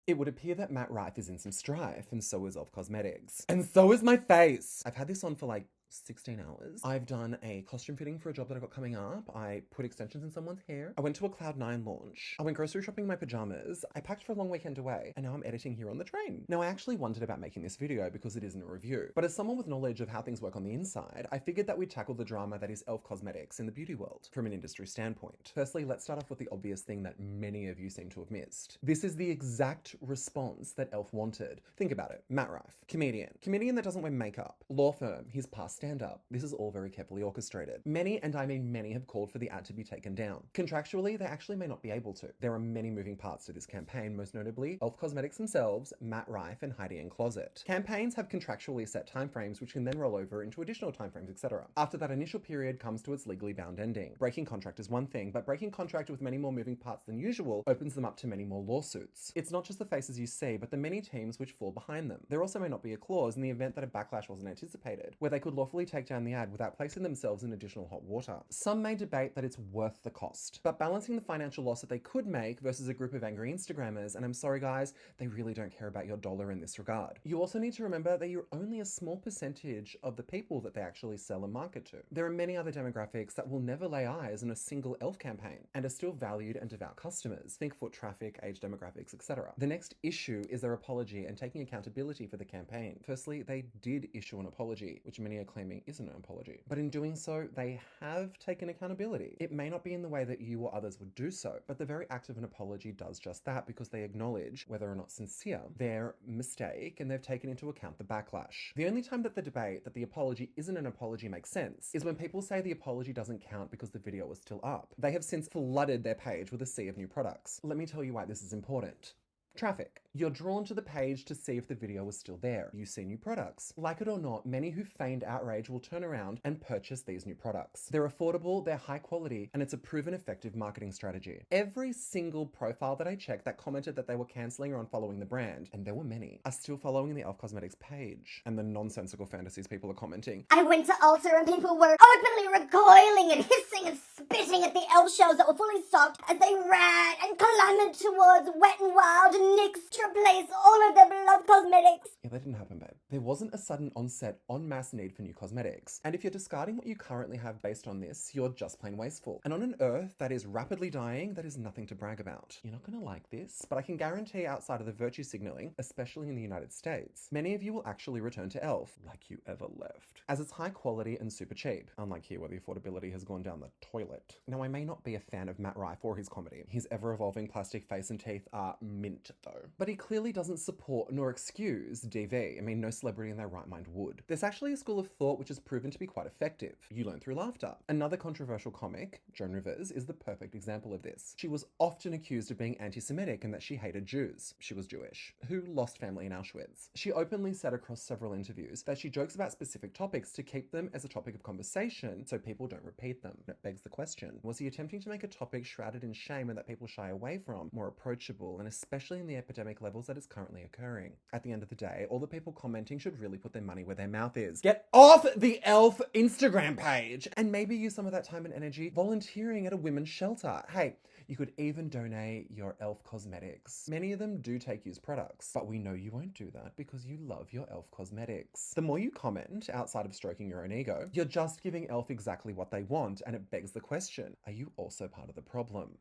It would appear that Matt Rife is in some strife, and so is e.l.f. Cosmetics. And so is my face! I've had this on for like 16 hours. I've done a costume fitting for a job that I got coming up. I put extensions in someone's hair. I went to a Cloud9 launch. I went grocery shopping in my pajamas. I packed for a long weekend away, and now I'm editing here on the train. Now, I actually wondered about making this video because it isn't a review, but as someone with knowledge of how things work on the inside, I figured that we'd tackle the drama that is e.l.f. Cosmetics in the beauty world from an industry standpoint. Firstly, let's start off with the obvious thing that many of you seem to have missed. This is the exact response that e.l.f. wanted. Think about it. Matt Rife, comedian that doesn't wear makeup, law firm, his past stand-up. This is all very carefully orchestrated. Many, and I mean many, have called for the ad to be taken down. Contractually, they actually may not be able to. There are many moving parts to this campaign, most notably e.l.f. Cosmetics themselves, Matt Rife, and Heidi N Closet. Campaigns have contractually set timeframes which can then roll over into additional timeframes, etc. After that initial period comes to its legally bound ending. Breaking contract is one thing, but breaking contract with many more moving parts than usual opens them up to many more lawsuits. It's not just the faces you see, but the many teams which fall behind them. There also may not be a clause in the event that a backlash wasn't anticipated, where they could lawfully take down the ad without placing themselves in additional hot water. Some may debate that it's worth the cost, but balancing the financial loss that they could make versus a group of angry Instagrammers, and I'm sorry guys, they really don't care about your dollar in this regard. You also need to remember that you're only a small percentage of the people that they actually sell and market to. There are many other demographics that will never lay eyes on a single e.l.f. campaign and are still valued and devout customers. Think foot traffic, age demographics, etc. The next issue is their apology and taking accountability for the campaign. Firstly, they did issue an apology, which many are claiming isn't an apology. But in doing so, they have taken accountability. It may not be in the way that you or others would do so, but the very act of an apology does just that because they acknowledge, whether or not sincere, their mistake, and they've taken into account the backlash. The only time that the debate that the apology isn't an apology makes sense is when people say the apology doesn't count because the video was still up. They have since flooded their page with a sea of new products. Let me tell you why this is important. Traffic. You're drawn to the page to see if the video was still there. You see new products. Like it or not, many who feigned outrage will turn around and purchase these new products. They're affordable, they're high quality, and it's a proven effective marketing strategy. Every single profile that I checked that commented that they were cancelling or unfollowing the brand, and there were many, are still following the e.l.f. Cosmetics page. And the nonsensical fantasies people are commenting. I went to Ulta and people were openly recoiling and hissing and spitting at the e.l.f. shelves that were fully stocked as they ran and clamoured towards Wet n Wild and NYX to replace all of their beloved cosmetics. Yeah, that didn't happen, babe. There wasn't a sudden onset en masse need for new cosmetics. And if you're discarding what you currently have based on this, you're just plain wasteful. And on an earth that is rapidly dying, that is nothing to brag about. You're not gonna like this, but I can guarantee outside of the virtue signaling, especially in the United States, many of you will actually return to e.l.f. like you ever left. As it's high quality and super cheap, unlike here where the affordability has gone down the toilet. Now, I may not be a fan of Matt Rife or his comedy. His ever-evolving plastic face and teeth are mint though. But he clearly doesn't support nor excuse DV. I mean, no celebrity in their right mind would. There's actually a school of thought which has proven to be quite effective. You learn through laughter. Another controversial comic, Joan Rivers, is the perfect example of this. She was often accused of being anti-Semitic and that she hated Jews. She was Jewish, who lost family in Auschwitz. She openly said across several interviews that she jokes about specific topics to keep them as a topic of conversation so people don't repeat them. It begs the question, was he attempting to make a topic shrouded in shame and that people shy away from more approachable, and especially in the epidemic levels that is currently occurring? At the end of the day, all the people commenting should really put their money where their mouth is. Get off the e.l.f. Instagram page and maybe use some of that time and energy volunteering at a women's shelter. Hey, you could even donate your e.l.f. cosmetics. Many of them do take used products, but we know you won't do that because you love your e.l.f. cosmetics. The more you comment, outside of stroking your own ego, you're just giving e.l.f. exactly what they want, and it begs the question, are you also part of the problem?